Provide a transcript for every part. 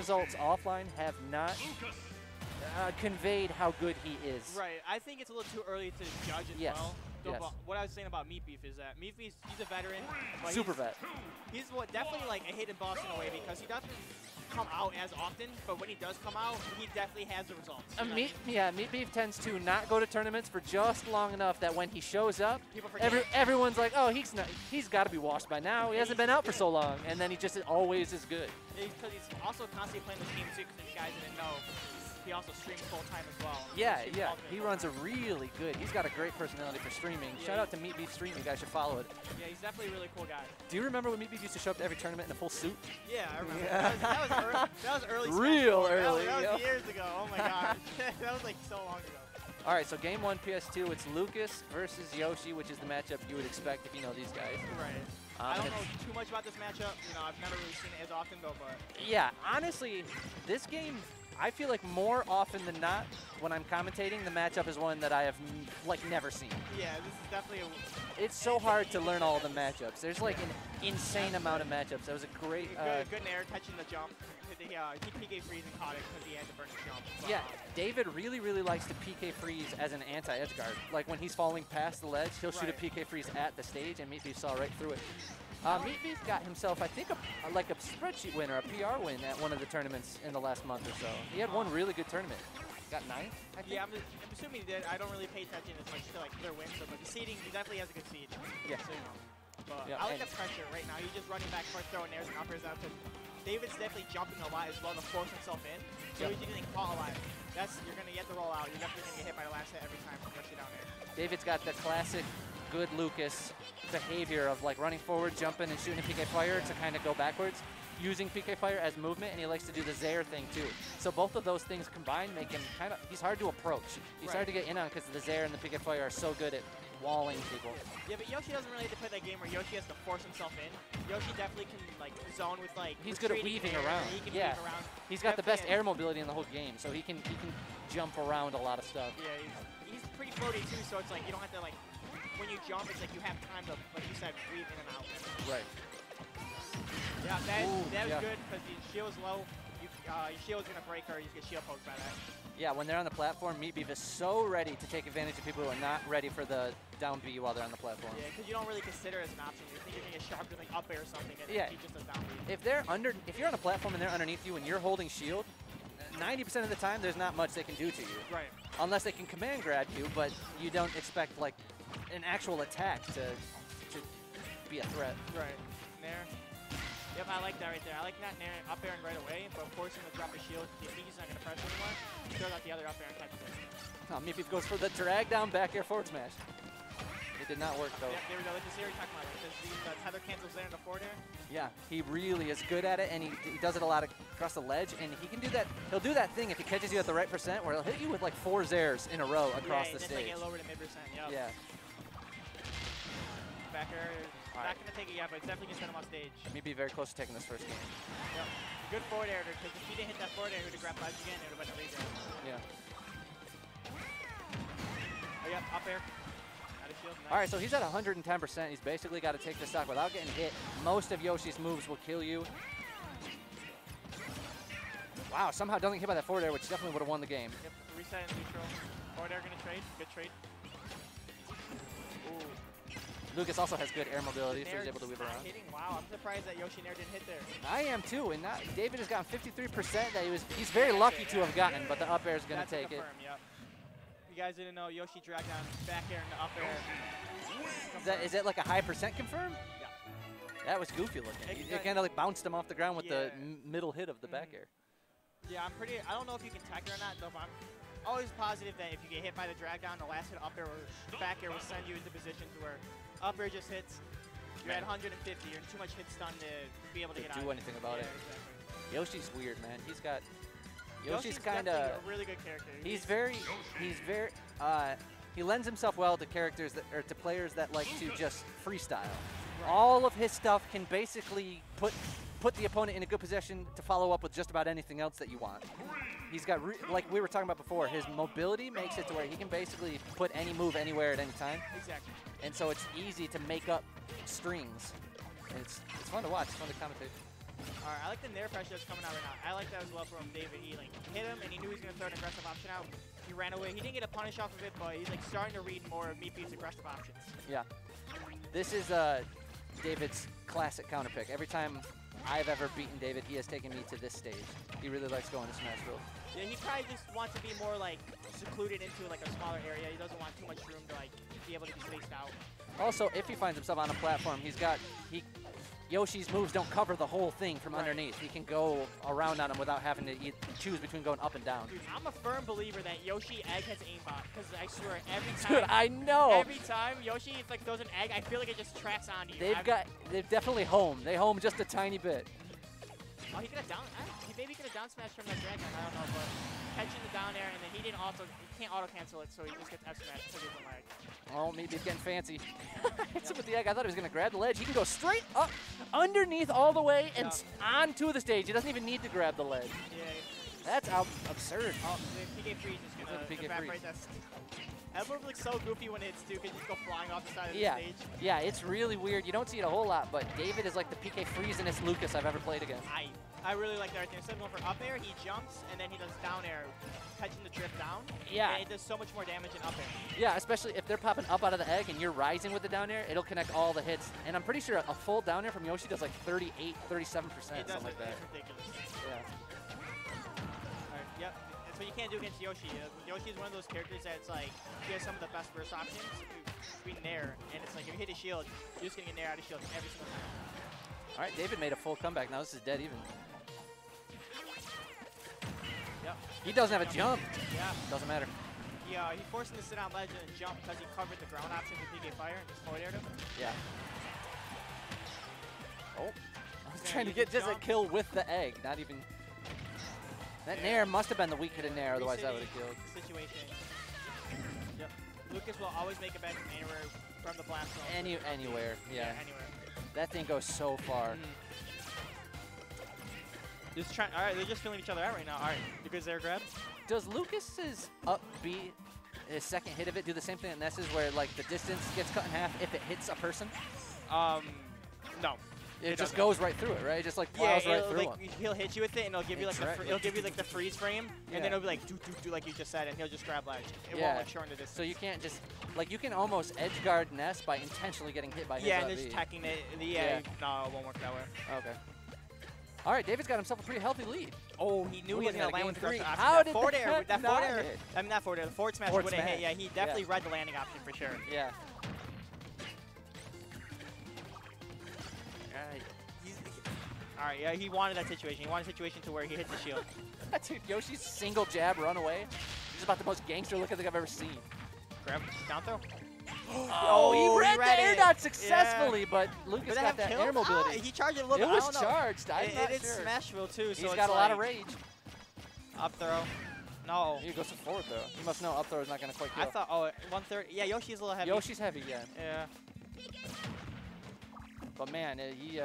results offline have not conveyed how good he is. Right. I think it's a little too early to judge as well. So Yes. what I was saying about Meatbeef is that Meatbeef, he's a veteran. But Super vet. He's definitely like a hidden boss in a way because he doesn't come out as often, but when he does come out, he definitely has the results. Meatbeef tends to not go to tournaments for just long enough that when he shows up, people forget. everyone's like, oh, he's got to be washed by now. He hasn't been out for so long, and then he just always is good. Because he's also constantly playing the game too. Because you guys didn't know, he also streams full time as well. Yeah. He runs a really good. He's got a great personality for streaming. Yeah, shout out to Meatbeef Stream. You guys should follow it. Yeah, he's definitely a really cool guy. Do you remember when Meatbeef used to show up to every tournament in a full suit? Yeah, I remember. Yeah. That was early. Real early. That was years ago. Oh my gosh. That was like so long ago. All right, so game 1 PS2, it's Lucas versus Yoshi, which is the matchup you would expect if you know these guys. Right. I don't know too much about this matchup. You know, I've never really seen it as often though, but. Yeah, honestly, this game, I feel like more often than not, when I'm commentating, the matchup is one that I have never seen. Yeah, this is definitely it's so hard to learn all the matchups. There's like an insane amount of matchups. That was a great good nair catching the jump. He PK freeze and caught it because he had to burn the jump. But, yeah, Daveid really likes to PK freeze as an anti-edge guard. Like when he's falling past the ledge, he'll shoot a PK freeze at the stage, and Meatbeef saw right through it. Meatbeef got himself, I think, like a spreadsheet win or a PR win at one of the tournaments in the last month or so. He had one really good tournament. Got 9th, I think? Yeah, I'm assuming he did. I don't really pay attention as much to their wins, but the seeding, he definitely has a good seed. Yeah. So, but I like the pressure right now. He's just running back and forth, throwing airs and uppers out. David's definitely jumping a lot as well to force himself in. So he's getting caught a lot. You're going to get the roll out. You're definitely going to get hit by the last hit every time from Yoshi down there. David's got the classic good Lucas behavior of like running forward, jumping, and shooting a PK fire to kind of go backwards, using PK fire as movement, and he likes to do the Zaire thing too. So both of those things combined make him he's hard to approach. He's hard to get in on because the Zaire and the PK fire are so good at walling people. Yeah, but Yoshi doesn't really have to play that game where Yoshi has to force himself in. Yoshi definitely can zone with he's good at weaving around. He can weave around. He's got the best air mobility in the whole game, so he can jump around a lot of stuff. Yeah, he's pretty floaty too, so it's like you don't have to when you jump, it's like you have time to, like you said, weave in and out. Right. Yeah, that was good because the shield's low. Your shield's gonna break or you get shield poked by that. Yeah, when they're on the platform, Meatbeef is so ready to take advantage of people who are not ready for the down B while they're on the platform. Yeah, because you don't really consider it as an option. You think you're gonna get sharp with up air or something, and he just does down B. If you're on a platform and they're underneath you and you're holding shield, 90% of the time there's not much they can do to you. Right. Unless they can command grab you, but you don't expect like an actual attack to be a threat. Right. Nair. Yep, I like that right there. I like not nair up airing right away, but forcing him to drop his shield. If he's not going to press anymore, he throws out the other up air and catches it. Meatbeef goes for the drag down back air forward smash. It did not work though. Yeah, there we go. Like the series talking about it. The tether cancels there in the forward air. Yeah, he really is good at it, and he does it a lot across the ledge, and he can do that. He'll do that thing if he catches you at the right percent, where he'll hit you with like 4 Zairs in a row across the stage. Yeah, lower to mid-percent, Yeah. Back air. Not going to take it yet, but it's definitely going to send him off stage. Maybe very close to taking this first game. Yep. Good forward air, because if he didn't hit that forward air, he would have grabbed ledge again, it would have been a laser. Yeah. Oh, yeah, up air. Out of shield. Nice. All right, so he's at 110%. He's basically got to take the stock without getting hit. Most of Yoshi's moves will kill you. Wow, somehow doesn't get hit by that forward air, which definitely would have won the game. Yep, reset and neutral. Forward air going to trade. Good trade. Ooh. Lucas also has good air mobility, so he's able to weave around. Hitting. Wow, I'm surprised that Yoshi Nair didn't hit there. I am too, and David has gotten 53% that he's very lucky to have gotten, but the up air is going to take it. Yep. You guys didn't know Yoshi dragged down back air and the up air. Is it like a high percent confirm? Yeah. That was goofy looking. It kind of like bounced him off the ground with the middle hit of the back air. Yeah, I don't know if you can tech it or not, though, but I'm always positive that if you get hit by the drag down, the last hit up air or back air will send you into positions where up air just hits. You're at 150. You're in too much hit stun to be able to get out. Do anything about it. Exactly. Yoshi's weird, man. Yoshi's kind of a really good character. He lends himself well to to players that like to just freestyle. Right. All of his stuff can basically put the opponent in a good position to follow up with just about anything else that you want. He's got, like we were talking about before, his mobility makes it to where he can basically put any move anywhere at any time. Exactly. And so it's easy to make up strings. And it's fun to watch. It's fun to commentate. Alright, I like the nair pressure that's coming out right now. I like that as well from Daveid. He like hit him and he knew he was gonna throw an aggressive option out. He ran away. He didn't get a punish off of it, but he's like starting to read more of Meatbeef's aggressive options. Yeah. This is David's classic counter pick. Every time I've ever beaten David, he has taken me to this stage. He really likes going to Smashville. Yeah, he probably just wants to be more like secluded into like a smaller area. He doesn't want too much room to like be able to be spaced out. Also, if he finds himself on a platform, Yoshi's moves don't cover the whole thing from underneath. He can go around on him without having to choose between going up and down. Dude, I'm a firm believer that Yoshi egg has aimbot, because I swear every time. Dude, I know. Every time Yoshi like throws an egg, I feel like it just tracks onto you. They've definitely homed. They home just a tiny bit. Oh, he could have down. He maybe could have down smashed from that dragon. I don't know, but catching the down air and then he didn't he can't auto cancel it, so he just gets F smashed because of the lag. Oh, maybe he's getting fancy. Hits him with the egg. I thought he was going to grab the ledge. He can go straight up, underneath all the way, and onto the stage. He doesn't even need to grab the ledge. Yeah. That's absurd. Oh, the PK freeze is going to evaporate that. That move looks so goofy when it's too, because you just go flying off the side of the stage. Yeah, it's really weird. You don't see it a whole lot, but David is like the PK freezinest Lucas I've ever played against. I really like that right there. Instead of going for up air, he jumps, and then he does down air, catching the drift down. Yeah. And it does so much more damage in up air. Yeah, especially if they're popping up out of the egg and you're rising with the down air, it'll connect all the hits. And I'm pretty sure a full down air from Yoshi does like 38, 37%, something like that. It's ridiculous. Yeah. Alright, yep. That's what you can't do against Yoshi. Yoshi is one of those characters that's like, he has some of the best burst options between nair, and it's like if you hit a shield, you're just getting a nair out of shield every single time. All right, David made a full comeback. Now this is dead even. Yep. He doesn't have a jump. Yeah. Doesn't matter. Yeah, he forced him to sit on ledge and jump because he covered the ground option with PK Fire and just forward aired him. Yeah. Oh. I was trying to get just a kill with the egg, not even. That nair must have been the weak hit of nair, otherwise that would have killed. Situation. Yep. Lucas will always make it back from anywhere from the blast zone. Anywhere, yeah. Anywhere. That thing goes so far. Just trying. All right, they're just feeling each other out right now. All right, because they're grab. Does Lucas's up B, his second hit of it, do the same thing that Ness's, where like the distance gets cut in half if it hits a person? No. It just goes right through it, right? It just like plows right through him. He'll hit you with it, and it'll give you like the freeze frame, and then it'll be like do like you just said, and he'll just grab ledge. It won't like shorten the distance. So you can't just like you can almost edge guard Ness by intentionally getting hit by his and just tacking it. No, it won't work that way. Okay. All right, David's got himself a pretty healthy lead. Oh, he knew he was going to land with the How did forward air? that forward air. I mean, not forward air. The forward smash would have hit. Yeah, he definitely read the landing option for sure. Yeah. All right, yeah, he wanted that situation. He wanted a situation to where he hits the shield. Dude, Yoshi's single jab run away. He's about the most gangster look I think I've ever seen. Grab down throw. Oh, he read the air dodge successfully, but Lucas got that air mobility. He charged it a little bit. It was charged. It's Smashville too, so he's got a lot of rage. Up throw. No. He goes for forward throw. He must know up throw is not going to quite kill. I thought, 1/3. Yeah, Yoshi's a little heavy. Yoshi's heavy, yeah. Yeah. But man, if he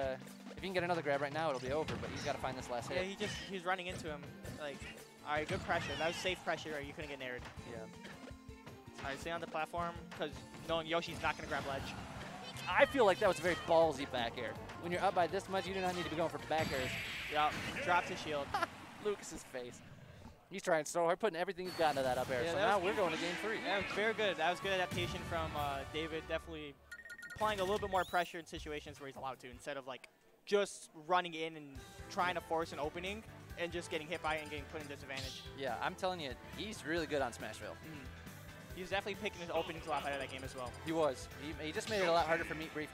can get another grab right now, it'll be over. But he's got to find this last hit. Yeah, he's running into him. Like, all right, good pressure. That was safe pressure, or you couldn't get nared. Yeah. All right, stay on the platform, because knowing Yoshi's not going to grab ledge. I feel like that was a very ballsy back air. When you're up by this much, you do not need to be going for back airs. Yep, dropped his shield. Lucas's face. He's trying so hard, putting everything he's got into that up air. Yeah, so now we're going to game 3. That was very good. That was good adaptation from David. Definitely applying a little bit more pressure in situations where he's allowed to, instead of like just running in and trying to force an opening and just getting hit by it and getting put in disadvantage. Yeah, I'm telling you, he's really good on Smashville. He's definitely picking his openings a lot better that game as well. He was. He just made it a lot harder for Meatbeef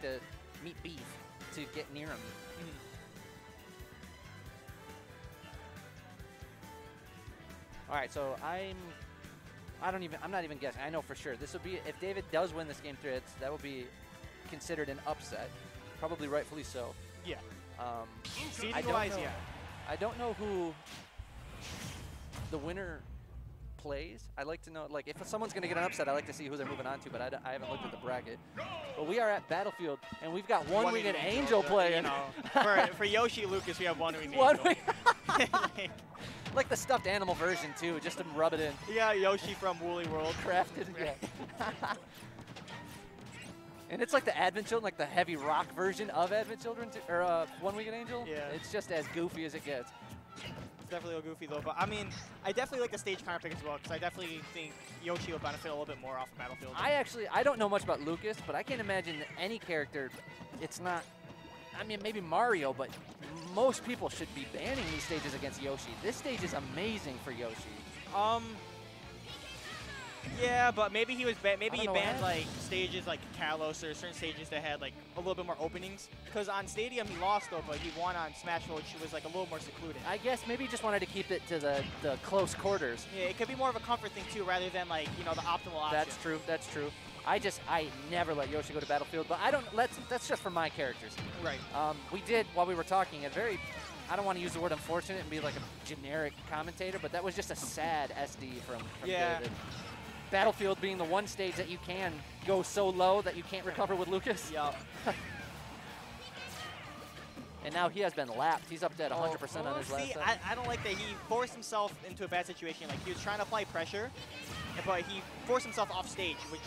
to get near him. All right, so I'm not even guessing. I know for sure this will be, if David does win this game 3, that will be considered an upset, probably rightfully so. Yeah. Seeding-wise, yeah. I don't know who the winner plays. I like to know, like, if someone's going to get an upset, I like to see who they're moving on to, but I haven't looked at the bracket. But we are at Battlefield, and we've got one winged angel playing. You know, for Yoshi Lucas, we have one winged angel. Like the stuffed animal version, too, just to rub it in. Yeah, Yoshi from Woolly World. Crafted, yeah. And it's like the Advent Children, like the heavy rock version of Advent Children, or One Winged Angel. Yeah. It's just as goofy as it gets. It's definitely a little goofy though, but I mean, I definitely like the stage counter pick as well, because I definitely think Yoshi will benefit a little bit more off of Battlefield. I don't know much about Lucas, but I can't imagine that any character, it's not, I mean, maybe Mario, but most people should be banning these stages against Yoshi. This stage is amazing for Yoshi. Yeah, but maybe he was maybe he know banned what like stages like Kalos or certain stages that had like a little bit more openings. Because on Stadium he lost though, but he won on Smash, which was like a little more secluded. I guess maybe he just wanted to keep it to the close quarters. Yeah, it could be more of a comfort thing too, rather than like, you know, the optimal option. That's true. That's true. I never let Yoshi go to Battlefield, but that's just for my characters. Right. We did, while we were talking, I don't want to use the word unfortunate and be like a generic commentator, but that was just a sad SD from Yeah. David. Battlefield being the one stage that you can go so low that you can't recover with Lucas. Yup. And now he has been lapped. He's up to 100% on his last see, set. I don't like that he forced himself into a bad situation. Like, he was trying to apply pressure, but he forced himself off stage, which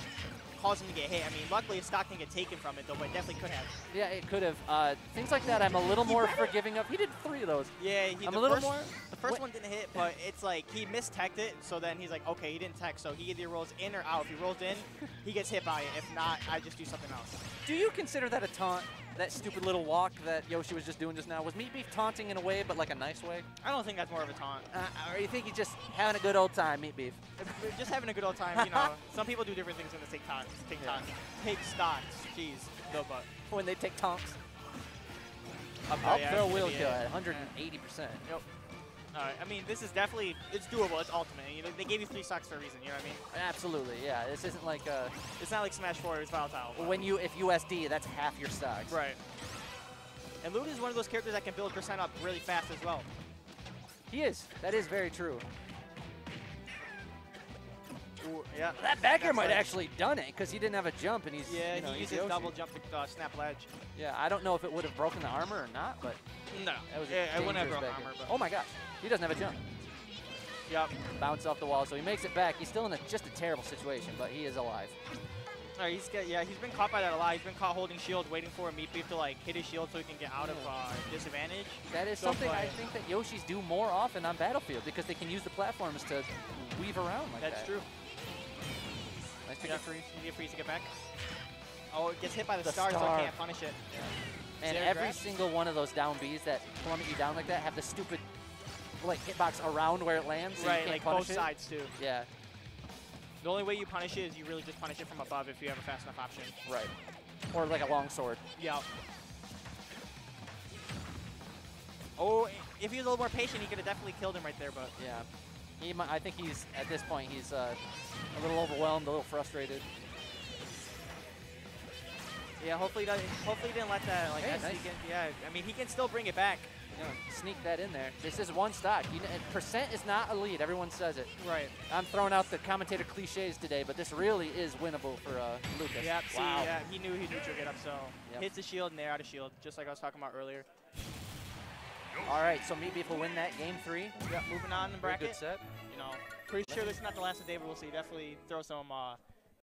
caused him to get hit. I mean, luckily his stock didn't get taken from it, though, but it definitely could have. Yeah, it could have. Things like that I'm a little more forgiving of. He did 3 of those. Yeah, the first What? one didn't hit, but it's like he mistech'd it, so then he's like, okay, he didn't tech, so he either rolls in or out. If he rolls in, he gets hit by it. If not, I just do something else. Do you consider that a taunt? That stupid little walk that Yoshi was just doing just now? Was Meatbeef taunting in a way, but like a nice way? I don't think that's more of a taunt. Or you think he's just having a good old time, Meatbeef? We're just having a good old time, you know. Some people do different things when they take taunts. Take stocks. Jeez, no but. When they take taunts. Up Up yeah, throw it's will gonna be kill it. at 180%. Yep. I mean, this is definitely, it's doable. It's ultimate. You know, they gave you 3 stocks for a reason. You know what I mean? Absolutely, yeah. This isn't like It's not like Smash 4. It's volatile. if USD, that's half your stocks. Right. And Luda is one of those characters that can build percent up really fast as well. He is. That is very true. Ooh, yeah. That back air That's might ledge. actually done it because he didn't have a jump and he's Yeah, you know, he he's uses Yoshi. double jump to snap ledge. Yeah, I don't know if it would have broken the armor or not, but No. that was I wouldn't have dangerous broken back armor, air. but. Oh my gosh, he doesn't have a jump. Yep. Bounce off the wall, so he makes it back. He's still in just a terrible situation, but he is alive. All right, he's been caught by that a lot. He's been caught holding shield, waiting for a Meatbeef to like hit his shield so he can get out of disadvantage. That is So something I play. think that Yoshis do more often on Battlefield because they can use the platforms to weave around like that. That's true. Nice pick Yeah, and freeze. easy freeze to get back. Oh, it gets hit by the, The star, so star. I can't punish it. And Is there a every grab? single one of those down Bs that plummet you down like that have the stupid like hitbox around where it lands, so Right, you can't like punish both it. sides too. Yeah, The only way you punish it is you really just punish it from above if you have a fast enough option. right. Or like a long sword. Yeah. Oh, if he was a little more patient, he could have definitely killed him right there, but. Yeah. I think he's, at this point, he's a little overwhelmed, a little frustrated. Yeah, hopefully he didn't let that like Hey, SD nice. yeah, I mean he can still bring it back. You know, sneak that in there. This is one stock. Percent is not a lead. Everyone says it. Right. I'm throwing out the commentator cliches today, but this really is winnable for Lucas. Yeah, see, Wow. yeah, he knew he'd neutral get up, so Yep. hits the shield and they're out of shield, just like I was talking about earlier. All right, so Meatbeef will win that game 3. Yeah, moving on in the Very bracket. good set. You know, pretty sure this is not the last of David. We'll see. Definitely throw some